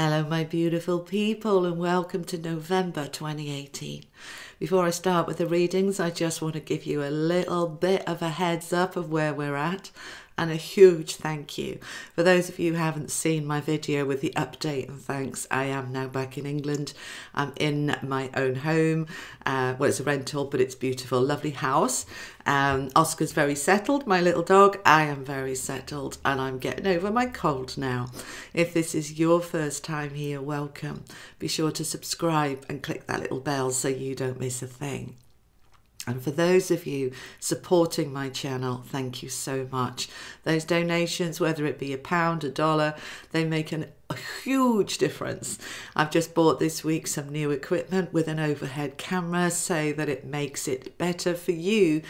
Hello my beautiful people and welcome to November 2018. Before I start with the readings, I just want to give you a little bit of a heads up of where we're at and a huge thank you. For those of you who haven't seen my video with the update and thanks, I am now back in England. I'm in my own home. Well, it's a rental, but it's beautiful, lovely house. Oscar's very settled, my little dog. I am very settled and I'm getting over my cold now. If this is your first time here, welcome. Be sure to subscribe and click that little bell so you don't miss a thing. And for those of you supporting my channel, thank you so much. Those donations, whether it be £1, $1, they make a huge difference. I've just bought this week some new equipment with an overhead camera so that it makes it better for you,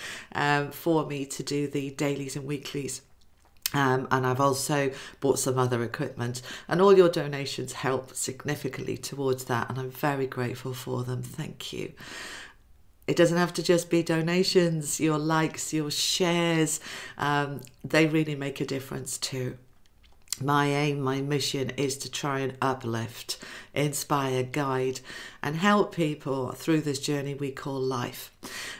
for me to do the dailies and weeklies. And I've also bought some other equipment, and all your donations help significantly towards that, and I'm very grateful for them. Thank you. It doesn't have to just be donations, your likes, your shares, they really make a difference too. My aim, my mission is to try and uplift, inspire, guide and help people through this journey we call life.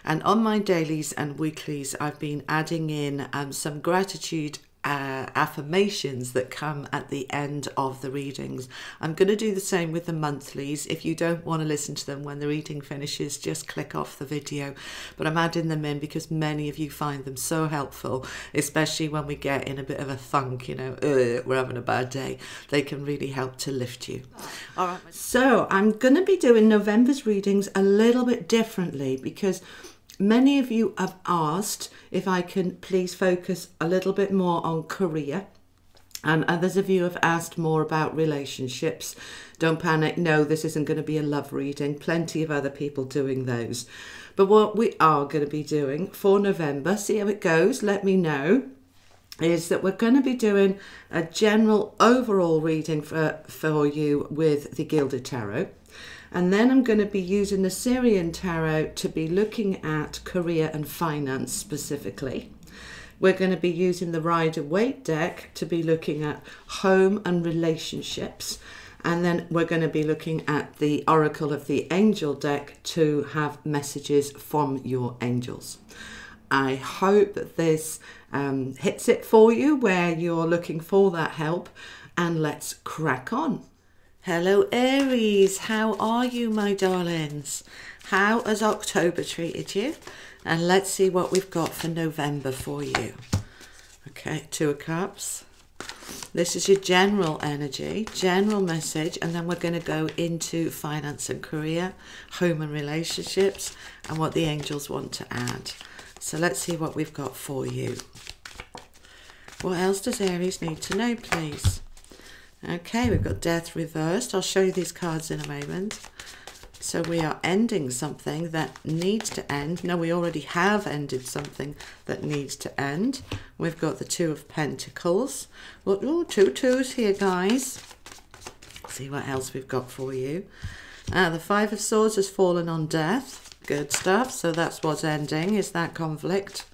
And on my dailies and weeklies, I've been adding in some gratitude affirmations that come at the end of the readings. I'm going to do the same with the monthlies. If you don't want to listen to them when the reading finishes, just click off the video. But I'm adding them in because many of you find them so helpful, especially when we get in a bit of a funk, you know, we're having a bad day. They can really help to lift you. All right. So I'm going to be doing November's readings a little bit differently because many of you have asked if I can please focus a little bit more on career, and others of you have asked more about relationships. Don't panic, no, this isn't going to be a love reading. Plenty of other people doing those. But what we are going to be doing for November, see how it goes, let me know, is that we're going to be doing a general overall reading for you with the Gilded Tarot. And then I'm going to be using the Syrian Tarot to be looking at career and finance specifically. We're going to be using the Rider-Waite deck to be looking at home and relationships. And then we're going to be looking at the Oracle of the Angel deck to have messages from your angels. I hope that this hits it for you where you're looking for that help. And let's crack on. Hello Aries, how are you my darlings? How has October treated you? And let's see what we've got for November for you. Okay, Two of Cups. This is your general energy, general message, and then we're going to go into finance and career, home and relationships, and what the angels want to add. So let's see what we've got for you. What else does Aries need to know, please? Okay, we've got Death reversed. I'll show you these cards in a moment. So we are ending something that needs to end. No, we already have ended something that needs to end. We've got the Two of Pentacles. Well, oh, two twos here, guys. Let's see what else we've got for you. The Five of Swords has fallen on death. Good stuff. So that's what's ending, is that conflict.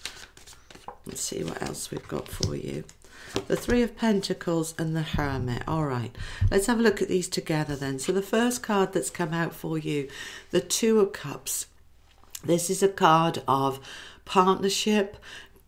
Let's see what else we've got for you. The Three of Pentacles and the Hermit. All right, let's have a look at these together then. So the first card that's come out for you, the Two of Cups. This is a card of partnership,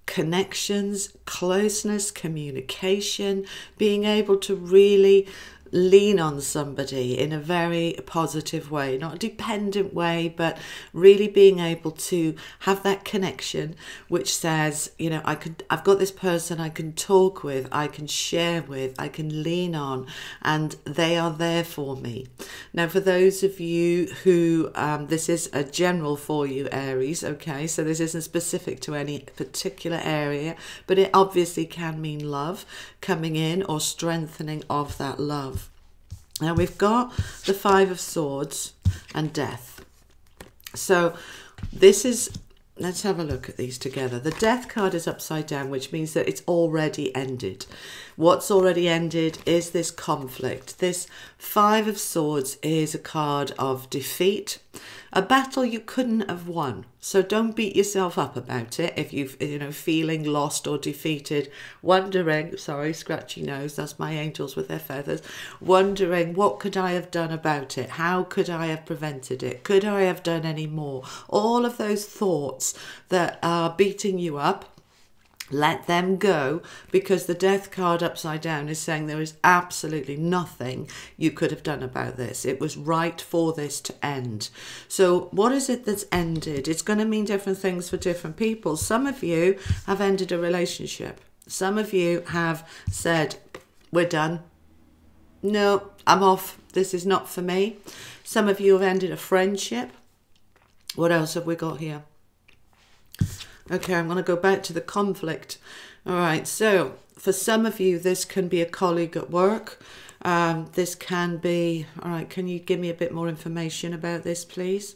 connections, closeness, communication, being able to really lean on somebody in a very positive way, not a dependent way, but really being able to have that connection which says, you know, I've got this person I can talk with, I can share with, I can lean on, and they are there for me. Now for those of you who this is a general for you, Aries, okay, so this isn't specific to any particular area, but it obviously can mean love coming in or strengthening of that love. Now we've got the Five of Swords and Death. So this is, let's have a look at these together. The Death card is upside down, which means that it's already ended. What's already ended is this conflict. This Five of Swords is a card of defeat, a battle you couldn't have won. So don't beat yourself up about it if you're feeling lost or defeated, wondering, sorry, scratchy nose, that's my angels with their feathers, wondering what could I have done about it? How could I have prevented it? Could I have done any more? All of those thoughts that are beating you up, let them go, because the Death card upside down is saying there is absolutely nothing you could have done about this. It was right for this to end. So what is it that's ended? It's going to mean different things for different people. Some of you have ended a relationship. Some of you have said, we're done. No, I'm off. This is not for me. Some of you have ended a friendship. What else have we got here? Okay, I'm going to go back to the conflict. All right, so for some of you, this can be a colleague at work. This can be, all right, can you give me a bit more information about this, please?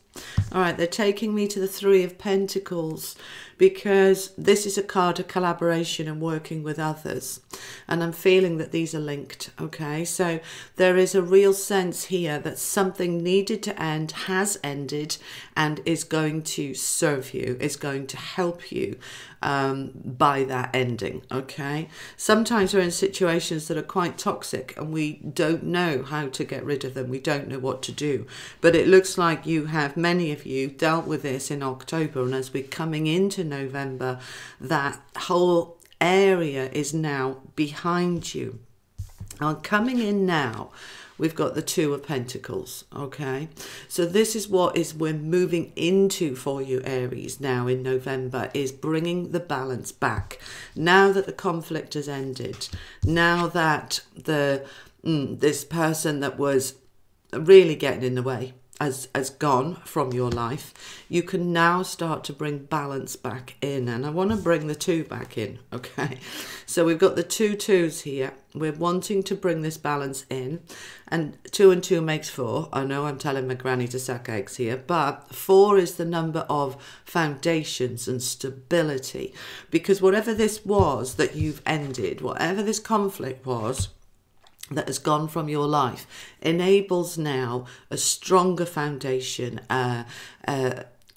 All right, they're taking me to the Three of Pentacles, because this is a card of collaboration and working with others. And I'm feeling that these are linked, okay? So there is a real sense here that something needed to end, has ended, and is going to serve you, is going to help you by that ending, okay? Sometimes we're in situations that are quite toxic and we don't know how to get rid of them. We don't know what to do. But it looks like you have, many of you, dealt with this in October, and as we're coming into November, that whole area is now behind you. Now, coming in now, we've got the Two of Pentacles, okay? So this is what we're moving into for you, Aries, now in November, is bringing the balance back. Now that the conflict has ended, now that this person that was really getting in the way has gone from your life, you can now start to bring balance back in. And I want to bring the two back in, okay? So we've got the two twos here. We're wanting to bring this balance in, and 2 and 2 makes 4. I know I'm telling my granny to suck eggs here, but 4 is the number of foundations and stability, because whatever this was that you've ended, whatever this conflict was that has gone from your life, enables now a stronger foundation.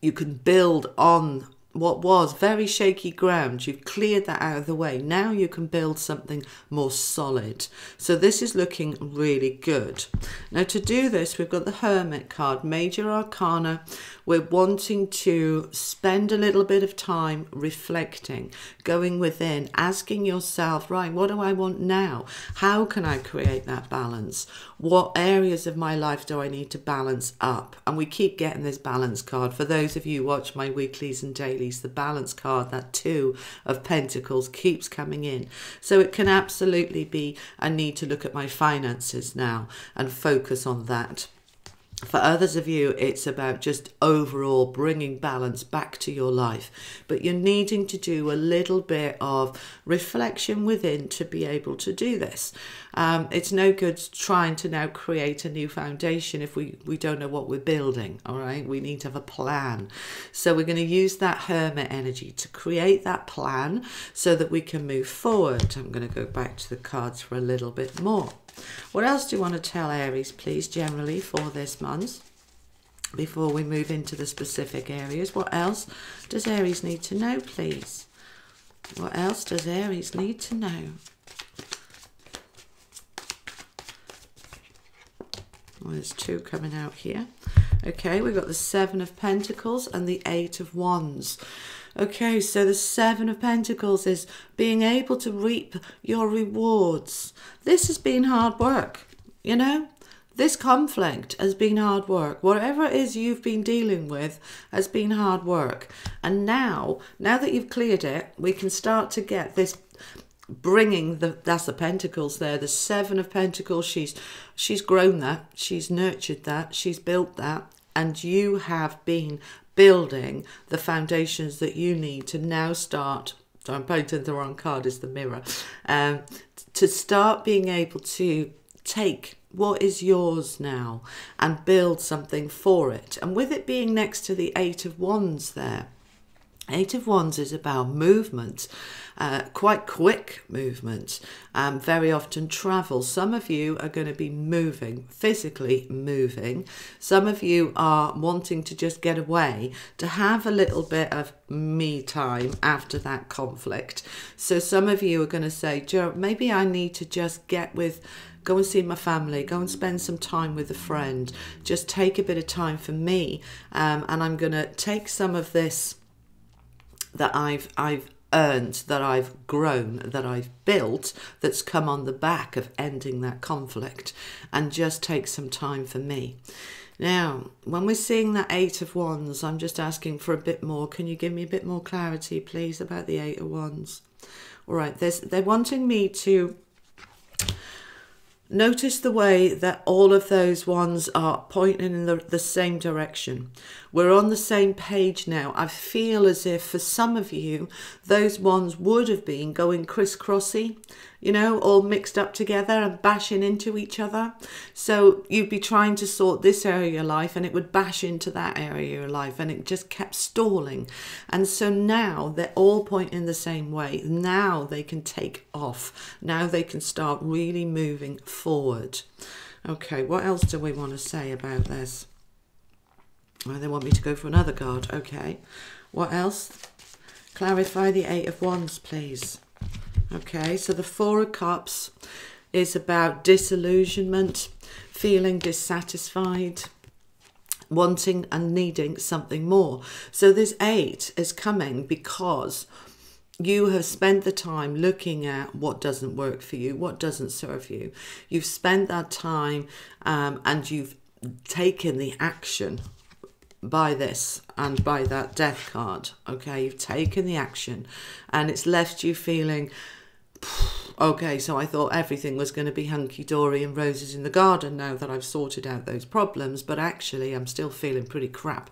You can build on what was very shaky ground. You've cleared that out of the way. Now you can build something more solid. So this is looking really good. Now to do this, we've got the Hermit card, Major Arcana. We're wanting to spend a little bit of time reflecting, going within, asking yourself, right, what do I want now? How can I create that balance? What areas of my life do I need to balance up? And we keep getting this balance card. For those of you who watch my weeklies and dailies, the balance card, that Two of Pentacles, keeps coming in. So it can absolutely be, I need to look at my finances now and focus on that. For others of you, it's about just overall bringing balance back to your life. But you're needing to do a little bit of reflection within to be able to do this. It's no good trying to now create a new foundation if we don't know what we're building, all right? We need to have a plan. So we're going to use that Hermit energy to create that plan so that we can move forward. I'm going to go back to the cards for a little bit more. What else do you want to tell Aries, please, generally for this month, before we move into the specific areas? What else does Aries need to know, please? What else does Aries need to know? Well, there's 2 coming out here. Okay, we've got the 7 of Pentacles and the 8 of Wands. Okay, so the 7 of Pentacles is being able to reap your rewards. This has been hard work, you know? This conflict has been hard work. Whatever it is you've been dealing with has been hard work. And now that you've cleared it, we can start to get this bringing that's the Pentacles there, the 7 of Pentacles. She's grown that, she's nurtured that, she's built that, and you have been building the foundations that you need to now start. So I'm painting the wrong card, is the mirror. To start being able to take what is yours now and build something for it. And with it being next to the 8 of Wands there, Eight of Wands is about movement, quite quick movement, very often travel. Some of you are going to be moving, physically moving. Some of you are wanting to just get away, to have a little bit of me time after that conflict. So some of you are going to say, Joe, maybe I need to just go and see my family, go and spend some time with a friend, just take a bit of time for me. And I'm going to take some of this that I've earned, that I've grown, that I've built, that's come on the back of ending that conflict, and just take some time for me. Now, when we're seeing that Eight of Wands, I'm just asking for a bit more. Can you give me a bit more clarity, please, about the Eight of Wands? All right, they're wanting me to notice the way that all of those wands are pointing in the same direction. We're on the same page now. I feel as if for some of you, those wands would have been going crisscrossy, you know, all mixed up together and bashing into each other. So you'd be trying to sort this area of your life and it would bash into that area of your life, and it just kept stalling. And so now they're all pointing the same way. Now they can take off. Now they can start really moving forward. Okay, what else do we want to say about this? Oh, they want me to go for another card. Okay, what else? Clarify the Eight of Wands, please. Okay, so the Four of Cups is about disillusionment, feeling dissatisfied, wanting and needing something more. So this Eight is coming because you have spent the time looking at what doesn't work for you, what doesn't serve you. You've spent that time and you've taken the action by this and by that Death card. Okay, you've taken the action and it's left you feeling, okay, so I thought everything was going to be hunky-dory and roses in the garden now that I've sorted out those problems, but actually I'm still feeling pretty crap,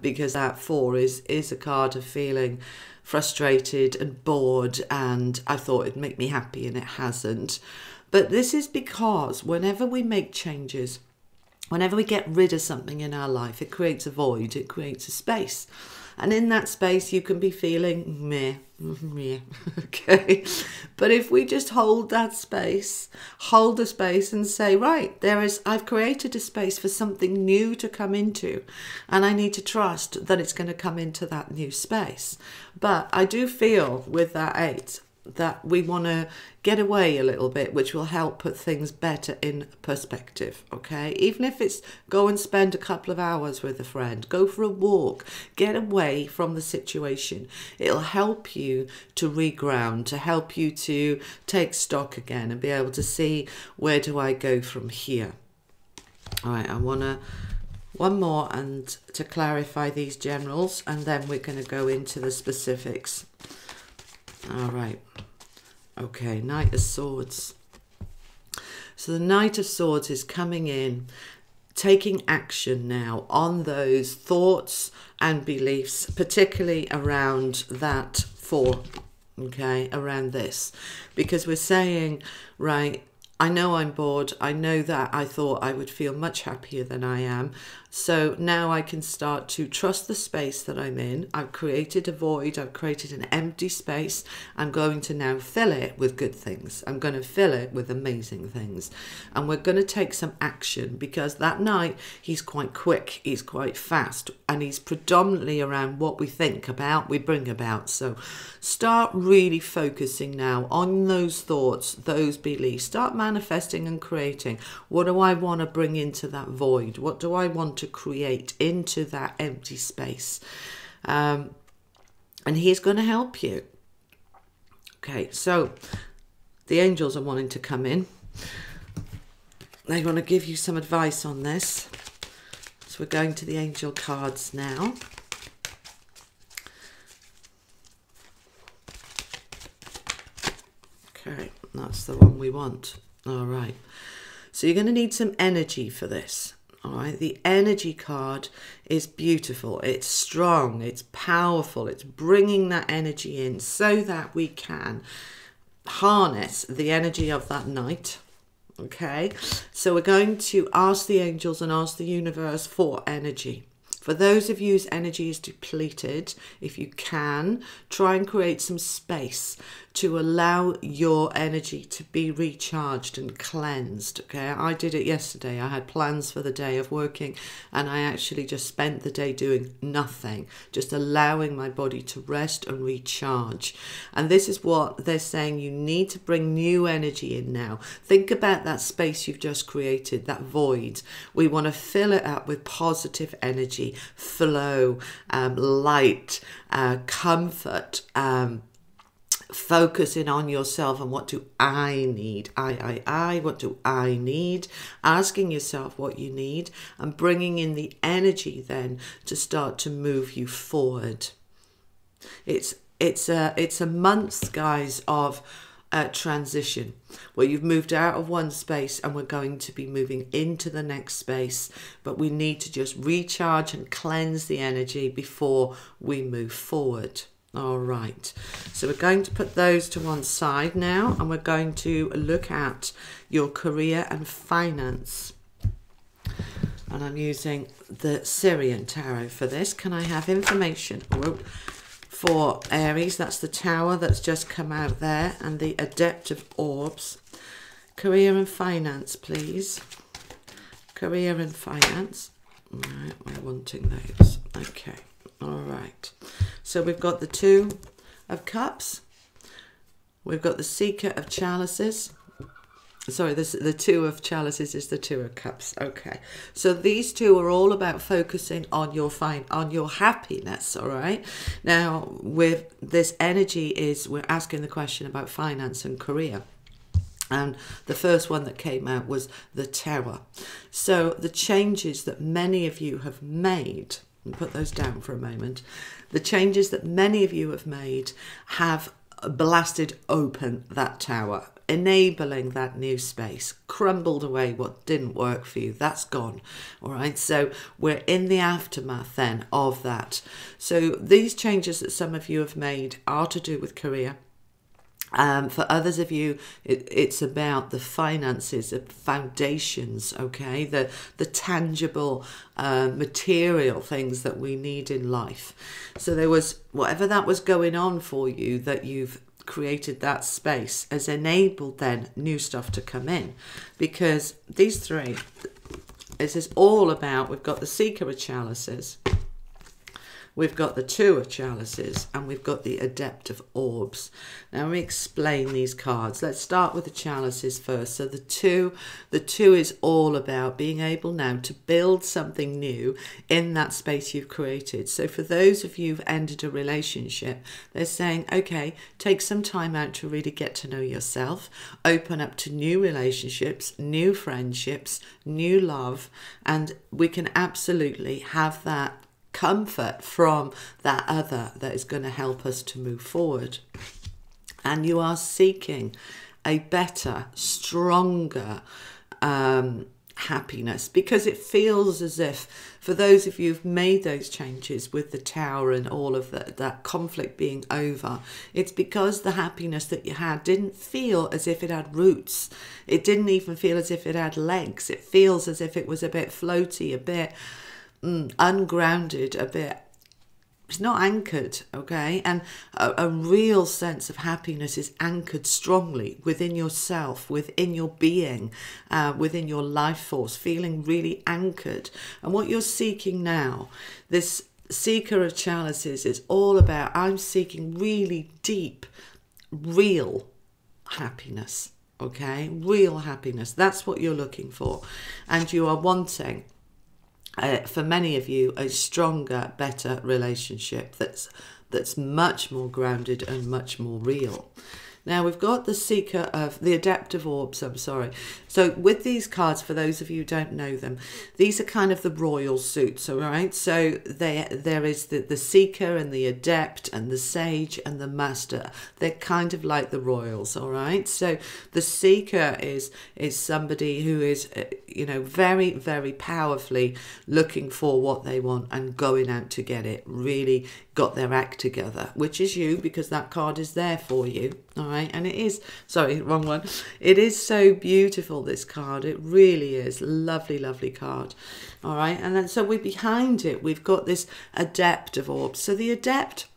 because that Four is a card of feeling frustrated and bored, and I thought it'd make me happy and it hasn't. But this is because whenever we make changes, whenever we get rid of something in our life, it creates a void, it creates a space. And in that space, you can be feeling meh, okay? But if we just hold that space, hold the space and say, right, I've created a space for something new to come into, and I need to trust that it's going to come into that new space. But I do feel with that Eight that we want to get away a little bit, which will help put things better in perspective, okay? Even if it's go and spend a couple of hours with a friend, go for a walk, get away from the situation. It'll help you to reground, to help you to take stock again and be able to see, where do I go from here? All right, I want to one more and to clarify these generals, and then we're going to go into the specifics. All right. Okay, Knight of Swords. So the Knight of Swords is coming in, taking action now on those thoughts and beliefs, particularly around that Four, okay, around this. Because we're saying, right, I know I'm bored. I know that I thought I would feel much happier than I am. So now I can start to trust the space that I'm in. I've created a void. I've created an empty space. I'm going to now fill it with good things. I'm going to fill it with amazing things. And we're going to take some action, because that Knight, he's quite quick. He's quite fast. And he's predominantly around what we think about, we bring about. So start really focusing now on those thoughts, those beliefs. Start manifesting and creating. What do I want to bring into that void? What do I want to create into that empty space? And he's going to help you. Okay, so the angels are wanting to come in. They want to give you some advice on this. So we're going to the angel cards now. Okay, that's the one we want. All right. So you're going to need some energy for this. All right. The energy card is beautiful. It's strong. It's powerful. It's bringing that energy in so that we can harness the energy of that Knight. Okay. So we're going to ask the angels and ask the universe for energy, For those of you whose energy is depleted, if you can, try and create some space to allow your energy to be recharged and cleansed. Okay, I did it yesterday. I had plans for the day of working, and I actually just spent the day doing nothing, just allowing my body to rest and recharge. And this is what they're saying. You need to bring new energy in now. Think about that space you've just created, that void. We want to fill it up with positive energy, flow, light, comfort, focusing on yourself and what do I need? What do I need? Asking yourself what you need and bringing in the energy then to start to move you forward. It's a month, guys, of transition where you've moved out of one space and we're going to be moving into the next space, but we need to just recharge and cleanse the energy before we move forward. All right, so we're going to put those to one side now, and we're going to look at your career and finance. And I'm using the Syrian Tarot for this. Can I have information for Aries? That's the Tower that's just come out there, and the Adept of Orbs. Career and finance, please. Career and finance. All right, we're wanting those. Okay, all right. So we've got the Two of Cups. We've got the Seeker of Chalices. Sorry, the Two of Chalices is the Two of Cups. Okay, so these two are all about focusing on your happiness. All right. Now, with this energy we're asking the question about finance and career. And the first one that came out was the Tower. So the changes that many of you have made, and put those down for a moment, the changes that many of you have made have blasted open that tower, enabling that new space, crumbled away what didn't work for you. That's gone. All right, so we're in the aftermath then of that. So these changes that some of you have made are to do with career. For others of you, it's about the finances, the foundations, okay, the tangible material things that we need in life. So there was, whatever that was going on for you, that you've created that space, has enabled then new stuff to come in. Because these three, this is all about, we've got the Seeker of Chalices, we've got the Two of Chalices, and we've got the Adept of Orbs. Now let me explain these cards. Let's start with the Chalices first. So the two is all about being able now to build something new in that space you've created. So for those of you who've ended a relationship, they're saying, okay, take some time out to really get to know yourself, open up to new relationships, new friendships, new love, and we can absolutely have that comfort from that other that is going to help us to move forward. And you are seeking a better, stronger happiness, because it feels as if, for those of you who've made those changes with the Tower and all of that conflict being over, it's because the happiness that you had didn't feel as if it had roots. It didn't even feel as if it had legs. It feels as if it was a bit floaty, a bit ungrounded, a bit, it's not anchored, okay? And a real sense of happiness is anchored strongly within yourself, within your being, within your life force, feeling really anchored. And what you're seeking now, this Seeker of Chalices, is all about, I'm seeking really deep, real happiness, okay? Real happiness. That's what you're looking for. And you are wanting, for many of you, a stronger, better relationship that's much more grounded and much more real. Now we've got the Seeker of the Adept of Orbs, I'm sorry. So with these cards, for those of you who don't know them, these are kind of the royal suits, all right? So there is the Seeker and the Adept and the Sage and the Master. They're kind of like the royals, all right? So the Seeker is somebody who is, very, very powerfully looking for what they want and going out to get it, really got their act together, which is you, because that card is there for you, all right? right? And it is, sorry, wrong one. It is so beautiful, this card. It really is. Lovely, lovely card. All right, and then so we're behind it. We've got this Adept of Orbs. So the Adept,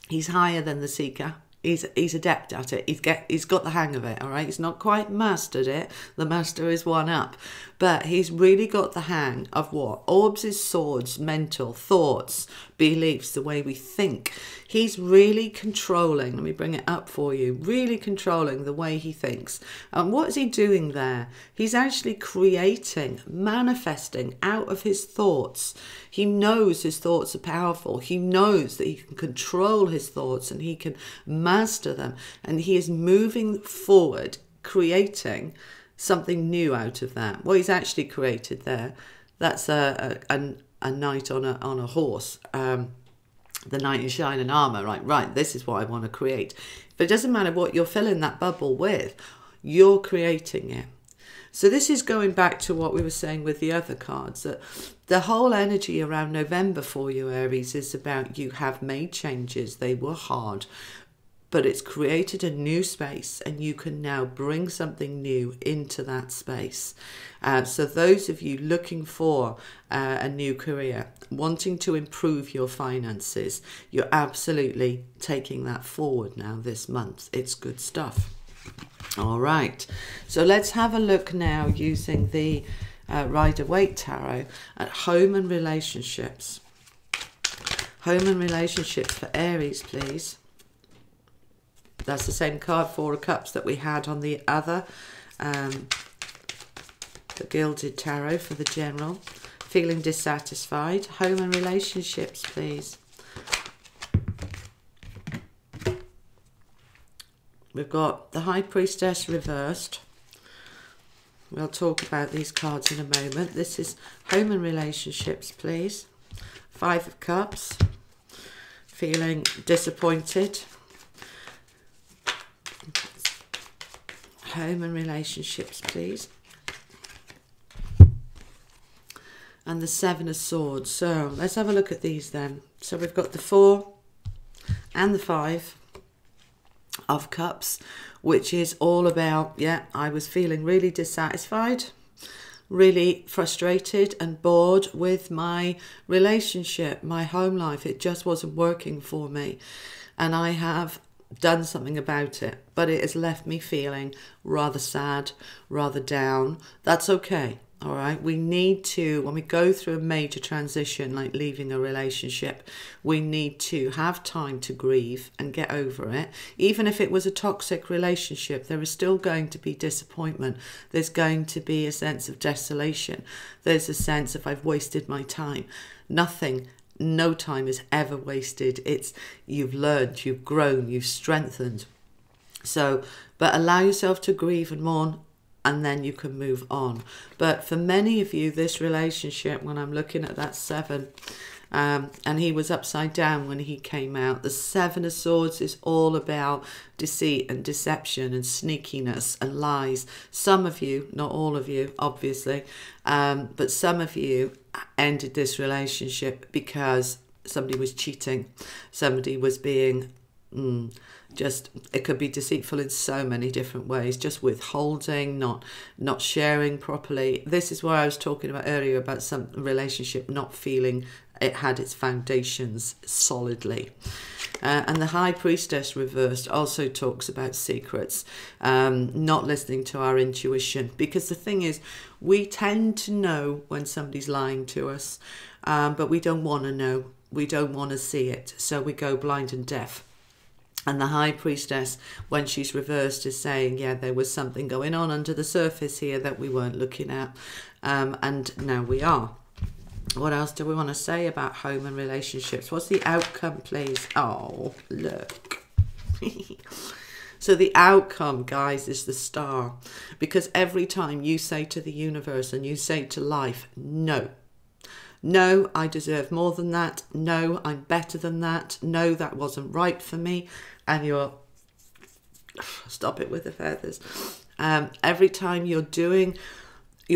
he's higher than the Seeker. He's adept at it. He's got the hang of it, all right? He's not quite mastered it. The Master is one up. But he's really got the hang of what? Orbs is swords, mental, thoughts, beliefs, the way we think. He's really controlling, let me bring it up for you, really controlling the way he thinks. And what is he doing there? He's actually creating, manifesting out of his thoughts. He knows his thoughts are powerful. He knows that he can control his thoughts and he can master them. And he is moving forward, creating something new out of that. What he's actually created there, that's a knight on a horse, the knight in shining armor. Right, this is what I want to create. But it doesn't matter what you're filling that bubble with, you're creating it. So this is going back to what we were saying with the other cards, that the whole energy around November for you, Aries, is about you have made changes. They were hard, but it's created a new space and you can now bring something new into that space. So those of you looking for a new career, wanting to improve your finances, you're absolutely taking that forward now this month. It's good stuff. All right, so let's have a look now using the Rider-Waite Tarot at home and relationships. Home and relationships for Aries, please. That's the same card, Four of Cups, that we had on the other, the Gilded Tarot for the general. Feeling dissatisfied. Home and relationships, please. We've got the High Priestess reversed. We'll talk about these cards in a moment. This is home and relationships, please. Five of Cups. Feeling disappointed. Home and relationships, please. And the Seven of Swords. So let's have a look at these then. So we've got the Four and the Five of Cups, which is all about, yeah, I was feeling really dissatisfied, really frustrated and bored with my relationship, my home life. It just wasn't working for me. And I have done something about it, but it has left me feeling rather sad, rather down. That's okay. All right, we need to, when we go through a major transition like leaving a relationship, we need to have time to grieve and get over it. Even if it was a toxic relationship, there is still going to be disappointment. There's going to be a sense of desolation. There's a sense of I've wasted my time. No time is ever wasted. It's you've learned, you've grown, you've strengthened. So, but allow yourself to grieve and mourn, and then you can move on. But for many of you, this relationship, when I'm looking at that Seven, and he was upside down when he came out, the Seven of Swords is all about deceit and deception and sneakiness and lies. Some of you, not all of you, obviously, but some of you ended this relationship because somebody was cheating. Somebody was being... it could be deceitful in so many different ways, just withholding, not sharing properly. This is why I was talking about earlier about some relationship not feeling it had its foundations solidly. And the High Priestess reversed also talks about secrets, not listening to our intuition, because the thing is, we tend to know when somebody's lying to us, but we don't want to know. We don't want to see it, so we go blind and deaf. And the High Priestess, when she's reversed, is saying, yeah, there was something going on under the surface here that we weren't looking at. And now we are. What else do we want to say about home and relationships? What's the outcome, please? Oh, look. So the outcome, guys, is the Star. Because every time you say to the universe and you say to life, no. No, I deserve more than that. No, I'm better than that. No, that wasn't right for me. And you're... Stop it with the feathers. Every time you're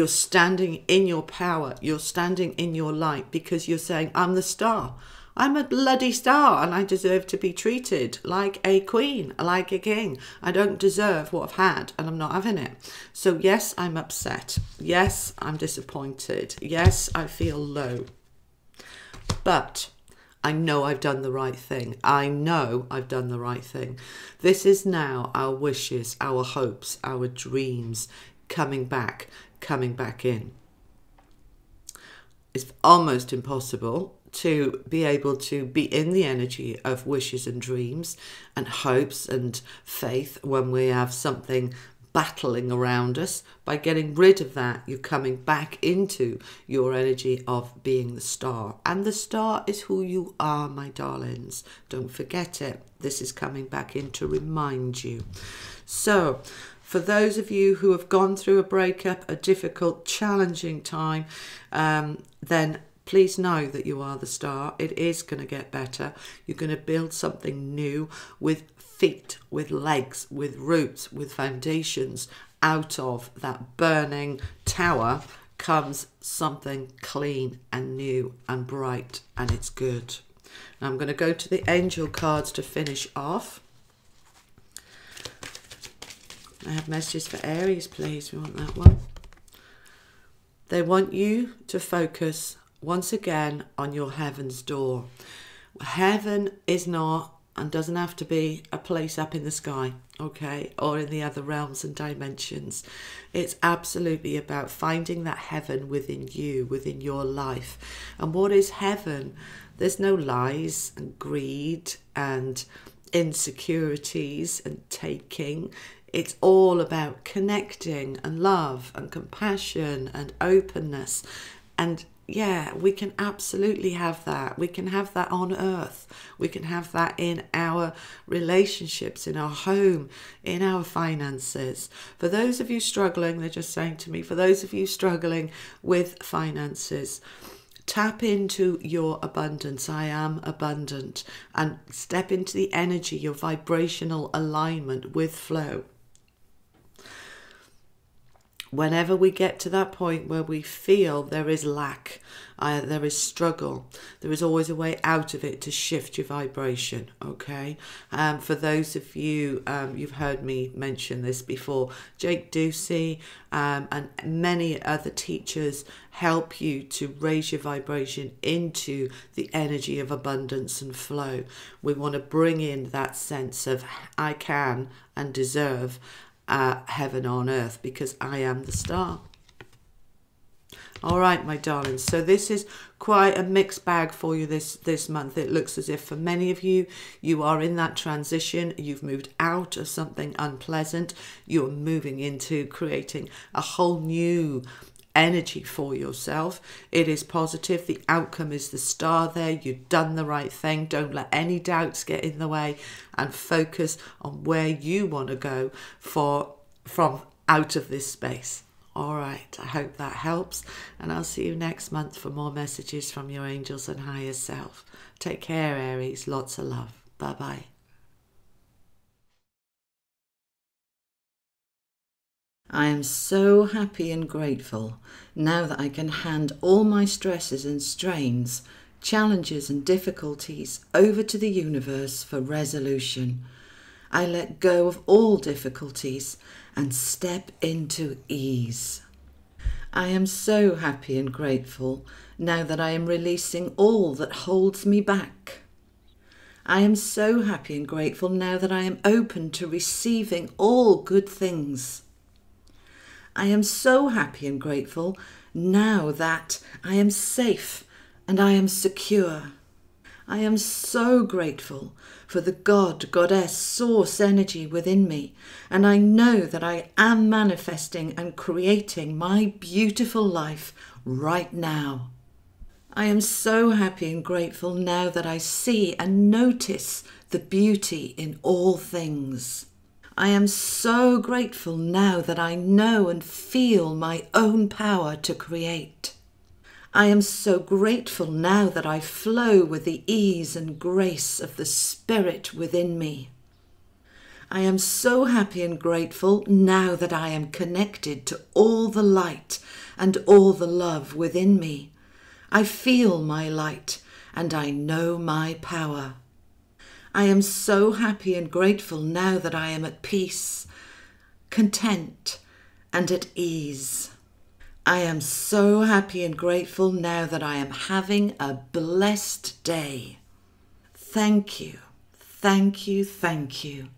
standing in your power. You're standing in your light because you're saying, I'm the Star. I'm a bloody star and I deserve to be treated like a queen, like a king. I don't deserve what I've had and I'm not having it. So yes, I'm upset. Yes, I'm disappointed. Yes, I feel low. But I know I've done the right thing. I know I've done the right thing. This is now our wishes, our hopes, our dreams coming back in. It's almost impossible to be able to be in the energy of wishes and dreams and hopes and faith when we have something battling around us. By getting rid of that, you're coming back into your energy of being the star. And the star is who you are, my darlings. Don't forget it. This is coming back in to remind you. So, for those of you who have gone through a breakup, a difficult, challenging time, then please know that you are the star. It is going to get better. You're going to build something new with feet, with legs, with roots, with foundations. Out of that burning tower comes something clean and new and bright, and it's good. Now I'm going to go to the angel cards to finish off. I have messages for Aries, please. We want that one. They want you to focus once again on your heaven's door. Heaven is not and doesn't have to be a place up in the sky, okay, or in the other realms and dimensions. It's absolutely about finding that heaven within you, within your life. And what is heaven? There's no lies and greed and insecurities and taking. It's all about connecting and love and compassion and openness. And yeah, we can absolutely have that. We can have that on earth. We can have that in our relationships, in our home, in our finances. For those of you struggling, they're just saying to me, for those of you struggling with finances, tap into your abundance. I am abundant. And step into the energy, your vibrational alignment with flow. Whenever we get to that point where we feel there is lack, there is struggle, there is always a way out of it to shift your vibration, okay? For those of you, you've heard me mention this before, Jake Ducey and many other teachers help you to raise your vibration into the energy of abundance and flow. We want to bring in that sense of I can and deserve heaven on earth because I am the star. All right, my darlings. So this is quite a mixed bag for you this month. It looks as if for many of you, you are in that transition. You've moved out of something unpleasant. You're moving into creating a whole new energy for yourself. It is positive. The outcome is the star there. You've done the right thing. Don't let any doubts get in the way and focus on where you want to go from out of this space. All right, I hope that helps, and I'll see you next month for more messages from your angels and higher self. Take care, Aries. Lots of love. Bye-bye. I am so happy and grateful now that I can hand all my stresses and strains, challenges and difficulties over to the universe for resolution. I let go of all difficulties and step into ease. I am so happy and grateful now that I am releasing all that holds me back. I am so happy and grateful now that I am open to receiving all good things. I am so happy and grateful now that I am safe and I am secure. I am so grateful for the God, Goddess, Source energy within me, and I know that I am manifesting and creating my beautiful life right now. I am so happy and grateful now that I see and notice the beauty in all things. I am so grateful now that I know and feel my own power to create. I am so grateful now that I flow with the ease and grace of the Spirit within me. I am so happy and grateful now that I am connected to all the light and all the love within me. I feel my light and I know my power. I am so happy and grateful now that I am at peace, content, and at ease. I am so happy and grateful now that I am having a blessed day. Thank you, thank you, thank you.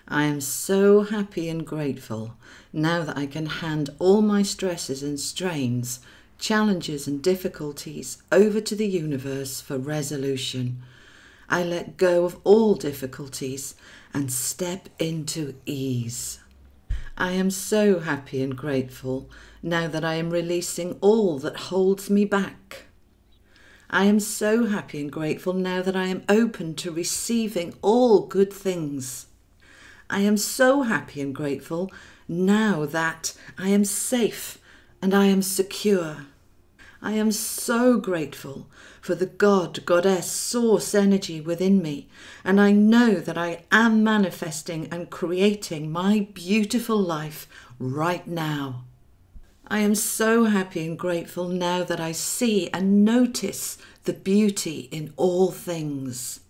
I am so happy and grateful now that I can hand all my stresses and strains, challenges and difficulties over to the universe for resolution. I let go of all difficulties and step into ease. I am so happy and grateful now that I am releasing all that holds me back. I am so happy and grateful now that I am open to receiving all good things. I am so happy and grateful now that I am safe and I am secure. I am so grateful for the God, Goddess, Source energy within me, and I know that I am manifesting and creating my beautiful life right now. I am so happy and grateful now that I see and notice the beauty in all things.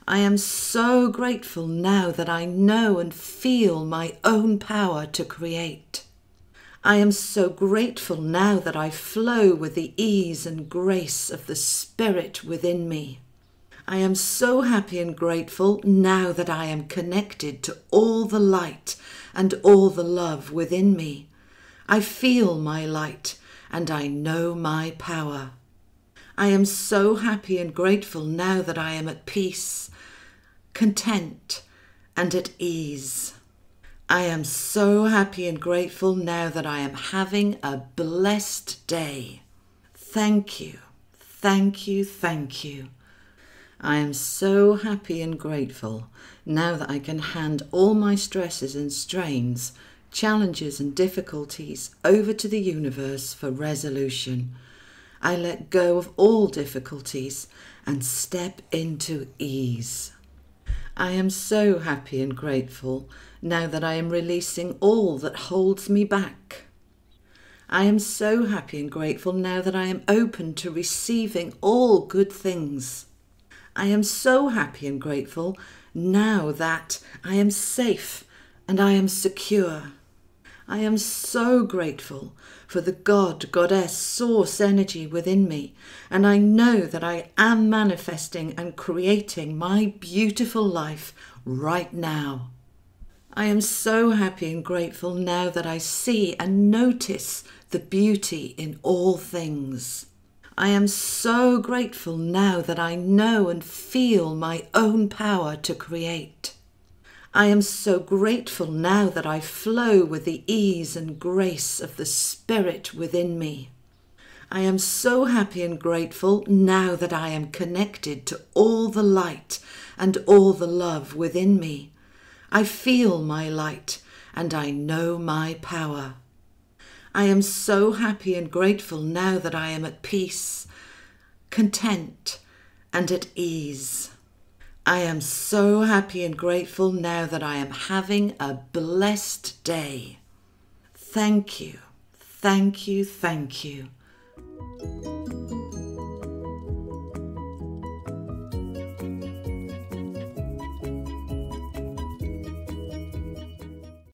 I am so grateful now that I know and feel my own power to create. I am so grateful now that I flow with the ease and grace of the Spirit within me. I am so happy and grateful now that I am connected to all the light and all the love within me. I feel my light and I know my power. I am so happy and grateful now that I am at peace, content, and at ease. I am so happy and grateful now that I am having a blessed day. Thank you, thank you, thank you. I am so happy and grateful now that I can hand all my stresses and strains, challenges and difficulties over to the universe for resolution. I let go of all difficulties and step into ease. I am so happy and grateful now that I am releasing all that holds me back. I am so happy and grateful now that I am open to receiving all good things. I am so happy and grateful now that I am safe and I am secure. I am so grateful for the God, Goddess, Source energy within me, and I know that I am manifesting and creating my beautiful life right now. I am so happy and grateful now that I see and notice the beauty in all things. I am so grateful now that I know and feel my own power to create. I am so grateful now that I flow with the ease and grace of the Spirit within me. I am so happy and grateful now that I am connected to all the light and all the love within me. I feel my light and I know my power. I am so happy and grateful now that I am at peace, content, and at ease. I am so happy and grateful now that I am having a blessed day. Thank you, thank you, thank you.